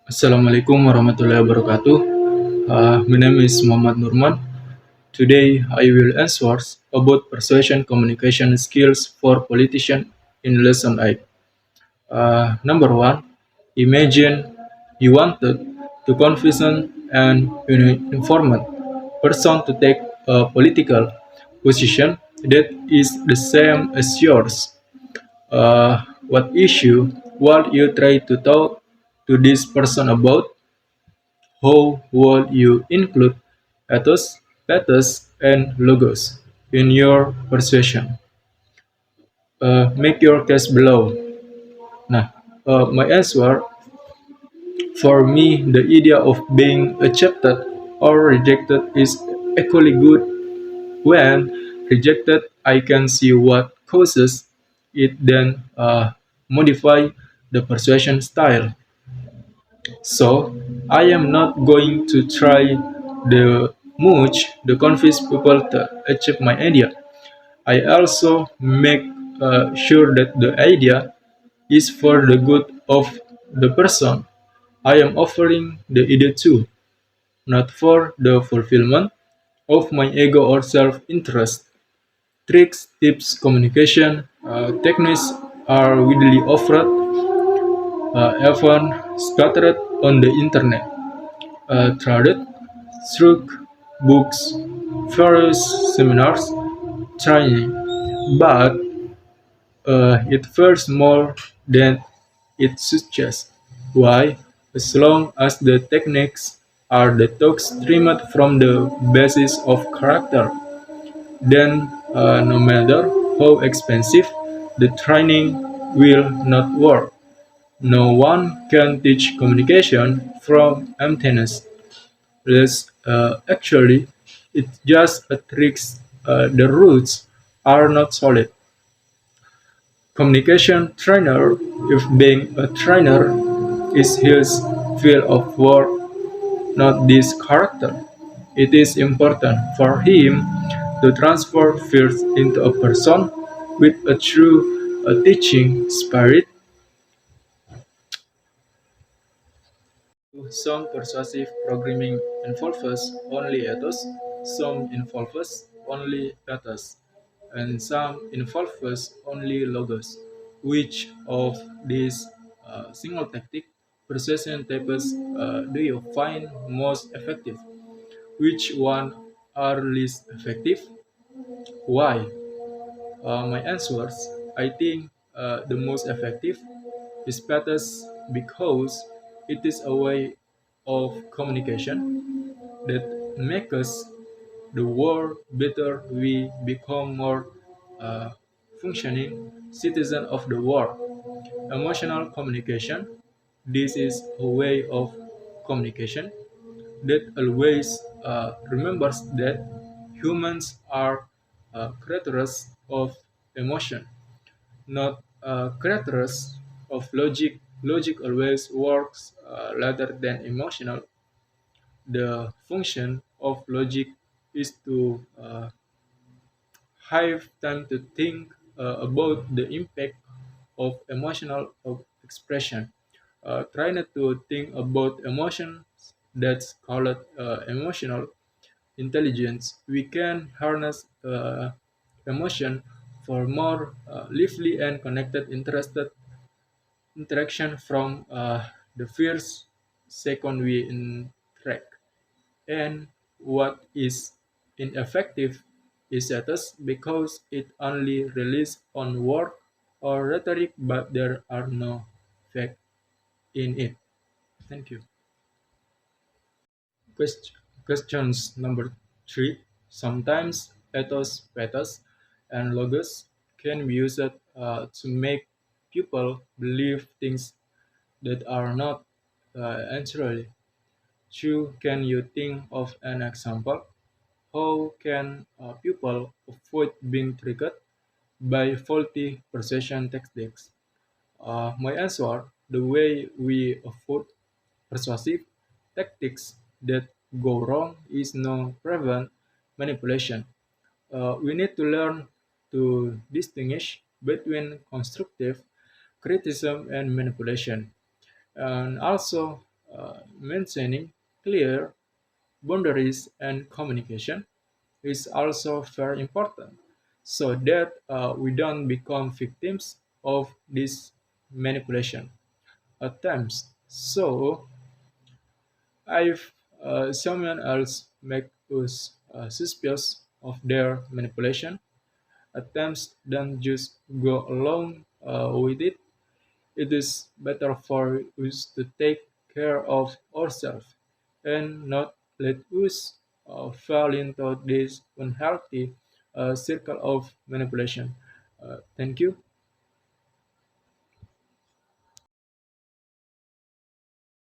Assalamualaikum warahmatullahi wabarakatuh. My name is Muhammad Nurman. Today I will answer about persuasion communication skills for politicians in lesson 8. Number 1. Imagine you wanted to convince an informed person to take a political position that is the same as yours. What issue would you try to talk to this person about? How would you include ethos, pathos, and logos in your persuasion? Make your case below. Nah, my answer for me, the idea of being accepted or rejected is equally good. When rejected, I can see what causes it, then modify the persuasion style. So I am not going to try the much to convince people to achieve my idea. I also make sure that the idea is for the good of the person I am offering the idea to, not for the fulfillment of my ego or self-interest. Tricks, tips, communication techniques are widely offered, often scattered on the internet. Traded through books, various seminars, training, but it fares more than it suggests. Why? As long as the techniques are the talk streamed from the basis of character, then no matter how expensive, the training will not work. No one can teach communication from emptiness. Actually, it's just a trick. The roots are not solid. Communication trainer, if being a trainer is his field of work, not this character, it is important for him to transfer fears into a person with a true teaching spirit. Some persuasive programming involves only ethos, some involves only pathos, and some involves only logos. Which of these single tactic persuasion types do you find most effective? Which one are least effective? Why? My answers, I think the most effective is pathos because it is a way of communication that makes the world better. We become more uh, functioning citizen of the world. Emotional communication. This is a way of communication that always remembers that humans are creatures of emotion, not creatures of logic. Logic always works rather than emotional. The function of logic is to have time to think about the impact of emotional of expression. Try not to think about emotions that's called emotional intelligence. We can harness emotion for more lively and connected interested interaction from the first second we interact. And what is ineffective is status because it only relies on word or rhetoric, but there are no fact in it. Thank you. Questions number 3. Sometimes ethos, pathos, and logos can be used to make people believe things that are not entirely true. Can you think of an example? How can people avoid being triggered by faulty persuasion tactics? My answer, the way we avoid persuasive tactics that go wrong is no prevent manipulation. We need to learn to distinguish between constructive criticism and manipulation. And also, maintaining clear boundaries and communication is also very important so that we don't become victims of this manipulation attempts. So, if someone else makes us suspicious of their manipulation attempts, don't just go along with it. It is better for us to take care of ourselves and not let us fall into this unhealthy circle of manipulation. Thank you.